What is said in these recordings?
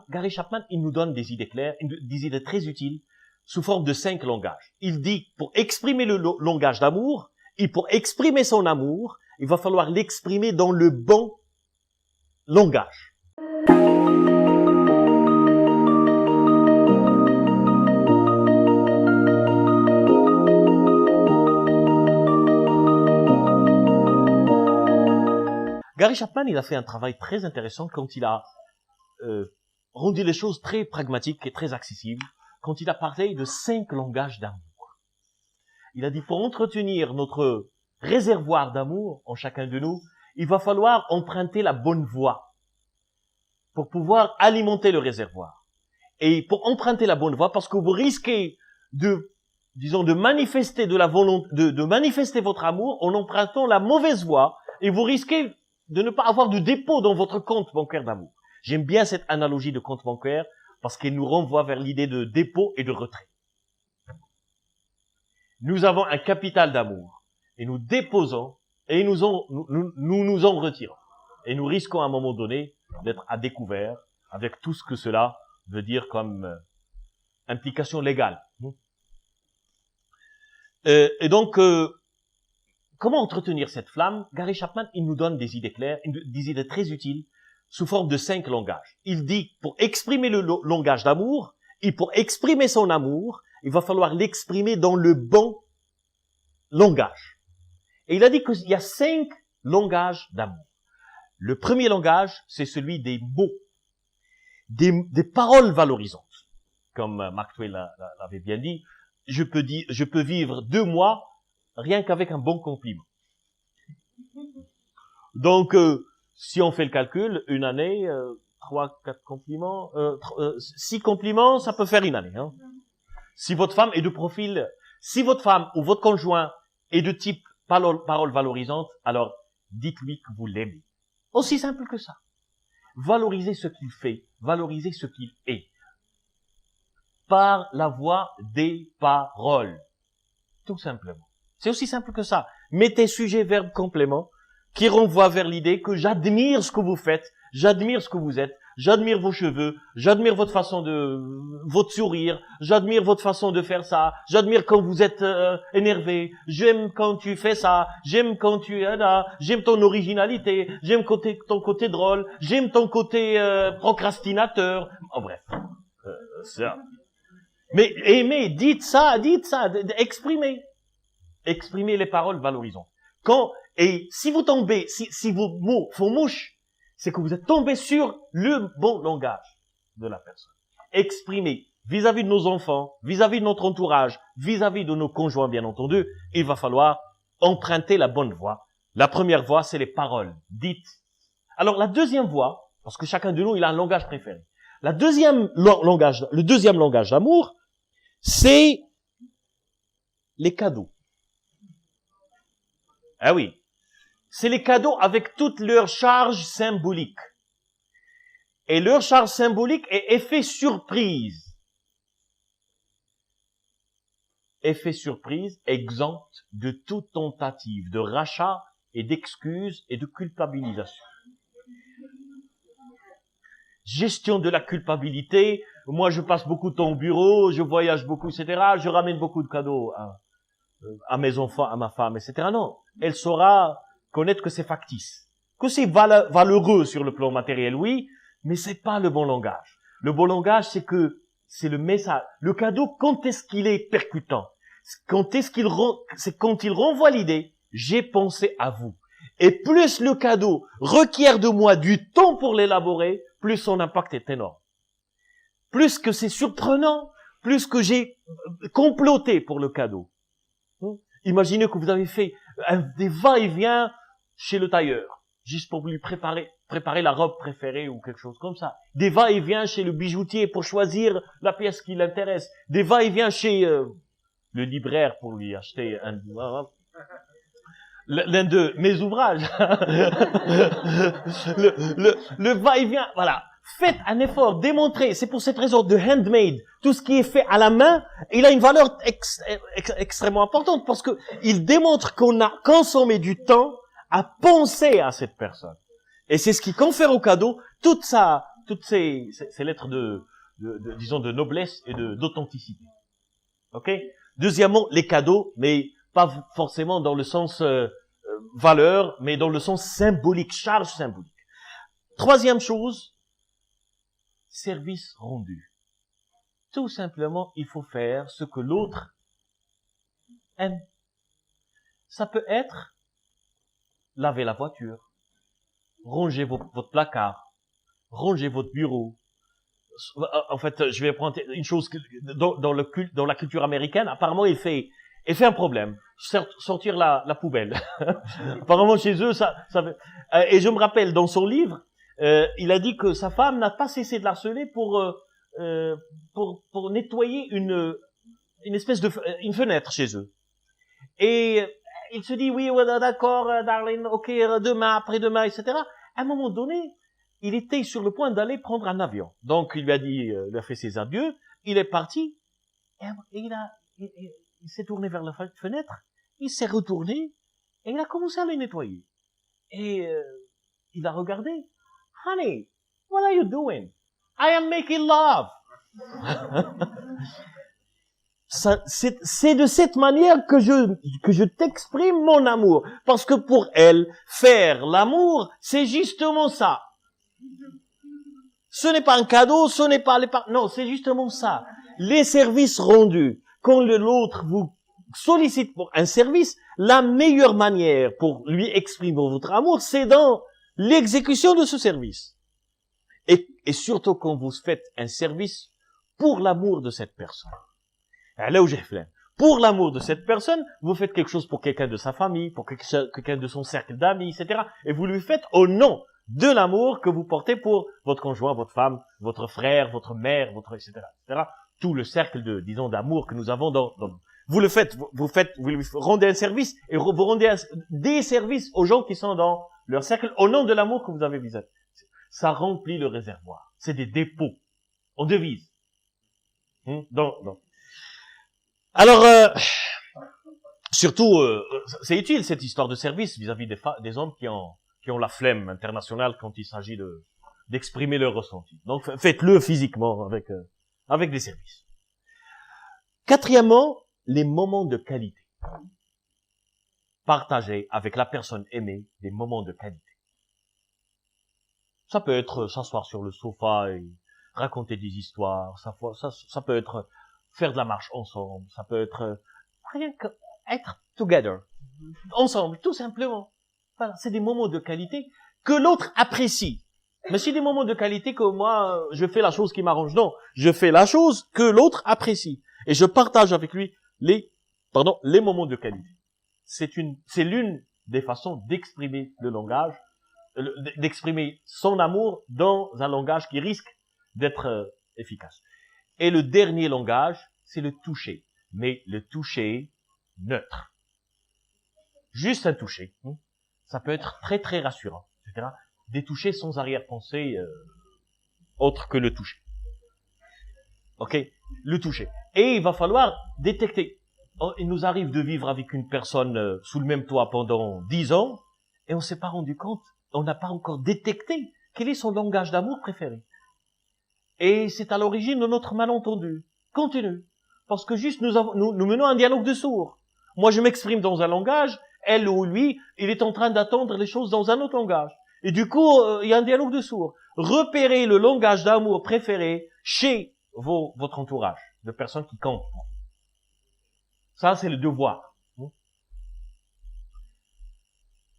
Gary Chapman, il nous donne des idées claires, des idées très utiles, sous forme de 5 langages. Il dit, pour exprimer le langage d'amour, et pour exprimer son amour, il va falloir l'exprimer dans le bon langage. Gary Chapman, il a fait un travail très intéressant quand il a rendu les choses très pragmatiques et très accessibles, quand il a parlé de 5 langages d'amour. Il a dit, pour entretenir notre réservoir d'amour en chacun de nous, il va falloir emprunter la bonne voie pour pouvoir alimenter le réservoir. Et pour emprunter la bonne voie, parce que vous risquez de manifester de la volonté, de manifester votre amour en empruntant la mauvaise voie, et vous risquez de ne pas avoir de dépôt dans votre compte bancaire d'amour. J'aime bien cette analogie de compte bancaire parce qu'elle nous renvoie vers l'idée de dépôt et de retrait. Nous avons un capital d'amour et nous déposons et nous nous en retirons. Et nous risquons à un moment donné d'être à découvert avec tout ce que cela veut dire comme implication légale. Et donc, comment entretenir cette flamme? Gary Chapman, il nous donne des idées claires, des idées très utiles, sous forme de 5 langages. Il dit, pour exprimer le langage d'amour, et pour exprimer son amour, il va falloir l'exprimer dans le bon langage. Et il a dit qu'il y a 5 langages d'amour. Le premier langage, c'est celui des mots, des paroles valorisantes. Comme Mark Twain l'avait bien dit, je peux vivre 2 mois rien qu'avec un bon compliment. Donc, si on fait le calcul, une année, 3, 4 compliments, 6 compliments, ça peut faire une année. Hein. Si votre femme est de profil, si votre femme ou votre conjoint est de type parole valorisante, alors dites-lui que vous l'aimez. Aussi simple que ça. Valorisez ce qu'il fait, valorisez ce qu'il est. Par la voie des paroles. Tout simplement. C'est aussi simple que ça. Mettez sujet, verbe, complément, qui renvoie vers l'idée que j'admire ce que vous faites, j'admire ce que vous êtes, j'admire vos cheveux, j'admire votre façon votre sourire, j'admire votre façon de faire ça, j'admire quand vous êtes énervé, j'aime quand tu fais ça, j'aime quand tu es là, j'aime ton originalité, j'aime ton côté drôle, j'aime ton côté procrastinateur. En bref, ça. Mais aimez, dites ça, exprimez. Exprimez les paroles valorisantes. Et si vous tombez, si vos mots font mouche, c'est que vous êtes tombé sur le bon langage de la personne. Exprimez vis-à-vis de nos enfants, vis-à-vis de notre entourage, vis-à-vis de nos conjoints, bien entendu, il va falloir emprunter la bonne voie. La première voie, c'est les paroles dites. Alors, la deuxième voie, parce que chacun de nous, il a un langage préféré. Le deuxième langage d'amour, c'est les cadeaux. Ah oui. C'est les cadeaux avec toute leur charge symbolique. Et leur charge symbolique est effet surprise. Effet surprise exempt de toute tentative de rachat et d'excuse et de culpabilisation. Gestion de la culpabilité. Moi, je passe beaucoup de temps au bureau, je voyage beaucoup, etc. Je ramène beaucoup de cadeaux à mes enfants, à ma femme, etc. Non. Elle saura connaître que c'est factice. Que c'est valeureux sur le plan matériel, oui, mais c'est pas le bon langage. Le bon langage, c'est le message. Le cadeau, quand est-ce qu'il est percutant? C'est quand il renvoie l'idée, j'ai pensé à vous. Et plus le cadeau requiert de moi du temps pour l'élaborer, plus son impact est énorme. Plus que c'est surprenant, plus que j'ai comploté pour le cadeau. Imaginez que vous avez fait des va-et-vient chez le tailleur, juste pour lui préparer la robe préférée ou quelque chose comme ça. Des va-et-vient chez le bijoutier pour choisir la pièce qui l'intéresse. Des va-et-vient chez le libraire pour lui acheter l'un de mes ouvrages. le va-et-vient, voilà. Faites un effort, démontrez. C'est pour cette raison de handmade. Tout ce qui est fait à la main, il a une valeur extrêmement importante parce que il démontre qu'on a consommé du temps à penser à cette personne. Et c'est ce qui confère au cadeau toute sa toutes ces lettres disons, de noblesse et d'authenticité. Ok? Deuxièmement, les cadeaux, mais pas forcément dans le sens valeur, mais dans le sens symbolique, charge symbolique. Troisième chose, service rendu. Tout simplement, il faut faire ce que l'autre aime. Ça peut être laver la voiture, ranger votre placard, ranger votre bureau. En fait, je vais prendre une chose dans la culture américaine. Apparemment, il fait un problème. Sortir la poubelle. Apparemment, chez eux, ça fait... Et je me rappelle, dans son livre, il a dit que sa femme n'a pas cessé de l'harceler pour nettoyer une espèce une fenêtre chez eux. Et il se dit, oui, ouais, d'accord, darling, ok, demain, après-demain, etc. À un moment donné, il était sur le point d'aller prendre un avion. Donc, il lui a dit, il a fait ses adieux, il est parti, et il s'est tourné vers la fenêtre, il s'est retourné, et il a commencé à les nettoyer. Et il a regardé, honey, what are you doing? I am making love. C'est de cette manière que je t'exprime mon amour. Parce que pour elle, faire l'amour, c'est justement ça. Ce n'est pas un cadeau, ce n'est pas non, c'est justement ça. Les services rendus. Quand l'autre vous sollicite pour un service, la meilleure manière pour lui exprimer votre amour, c'est dans l'exécution de ce service. Et surtout quand vous faites un service pour l'amour de cette personne. Là où j'ai fait. Pour l'amour de cette personne, vous faites quelque chose pour quelqu'un de sa famille, pour quelqu'un de son cercle d'amis, etc. Et vous lui faites au nom de l'amour que vous portez pour votre conjoint, votre femme, votre frère, votre mère, etc., etc. Tout le cercle disons, d'amour que nous avons dans vous le faites, vous lui rendez un service et vous rendez des services aux gens qui sont dans leur cercle au nom de l'amour que vous avez vis-à-vis. Ça remplit le réservoir. C'est des dépôts. On devise. Alors, surtout, c'est utile cette histoire de service vis-à-vis des hommes qui ont la flemme internationale quand il s'agit d'exprimer leur ressenti. Donc, faites-le physiquement avec des services. Quatrièmement, les moments de qualité. Partagez avec la personne aimée des moments de qualité. Ça peut être s'asseoir sur le sofa et raconter des histoires. Ça peut être faire de la marche ensemble. Ça peut être rien que être together. Ensemble, tout simplement. Voilà, c'est des moments de qualité que l'autre apprécie. Mais c'est des moments de qualité que moi, je fais la chose qui m'arrange. Non, je fais la chose que l'autre apprécie. Et je partage avec lui les moments de qualité. C'est l'une des façons d'exprimer le langage, d'exprimer son amour dans un langage qui risque d'être efficace. Et le dernier langage, c'est le toucher. Mais le toucher neutre. Juste un toucher. Ça peut être très très rassurant, etc. Des touchés sans arrière-pensée autre que le toucher. Ok? Le toucher. Et il va falloir détecter. Il nous arrive de vivre avec une personne sous le même toit pendant 10 ans et on s'est pas rendu compte, on n'a pas encore détecté quel est son langage d'amour préféré. Et c'est à l'origine de notre malentendu. Continue. Parce que juste nous menons un dialogue de sourds. Moi je m'exprime dans un langage, elle ou lui, il est en train d'attendre les choses dans un autre langage. Et du coup, il y a un dialogue de sourds. Repérez le langage d'amour préféré chez votre entourage de personnes qui comptent. Ça, c'est le devoir.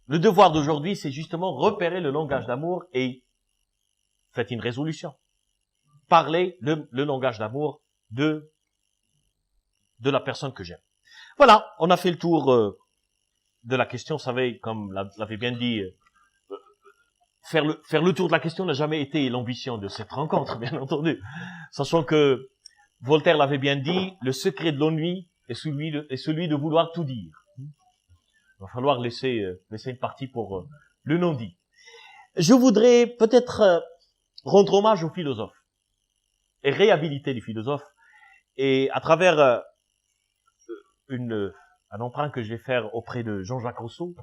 Le devoir d'aujourd'hui, c'est justement repérer le langage d'amour et faites une résolution. Parlez le langage d'amour de la personne que j'aime. Voilà, on a fait le tour de la question. Vous savez, comme l'avait bien dit, faire le tour de la question n'a jamais été l'ambition de cette rencontre, bien entendu. Sachant que Voltaire l'avait bien dit, le secret de l'ennui est celui de vouloir tout dire. Il va falloir laisser une partie pour le non-dit. Je voudrais peut-être rendre hommage aux philosophes et réhabiliter les philosophes. Et à travers un emprunt que je vais faire auprès de Jean-Jacques Rousseau,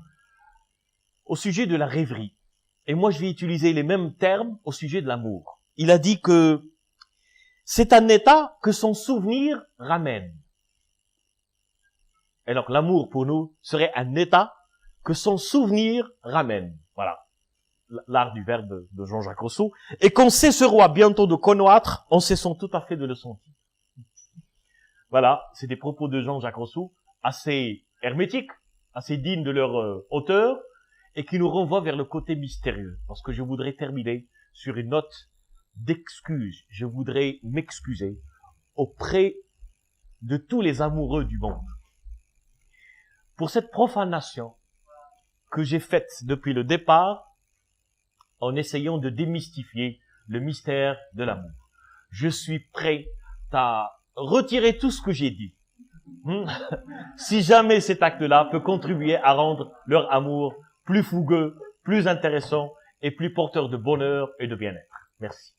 au sujet de la rêverie. Et moi, je vais utiliser les mêmes termes au sujet de l'amour. il a dit que c'est un état que son souvenir ramène. Et donc l'amour pour nous serait un état que son souvenir ramène. Voilà. L'art du verbe de Jean-Jacques Rousseau. Et qu'on cessera bientôt de connaître, en cessant tout à fait de le sentir. Voilà, c'est des propos de Jean-Jacques Rousseau, assez hermétiques, assez dignes de leur auteur, et qui nous renvoient vers le côté mystérieux. Parce que je voudrais terminer sur une note d'excuse. Je voudrais m'excuser auprès de tous les amoureux du monde pour cette profanation que j'ai faite depuis le départ en essayant de démystifier le mystère de l'amour. Je suis prêt à retirer tout ce que j'ai dit. Si jamais cet acte-là peut contribuer à rendre leur amour plus fougueux, plus intéressant et plus porteur de bonheur et de bien-être. Merci.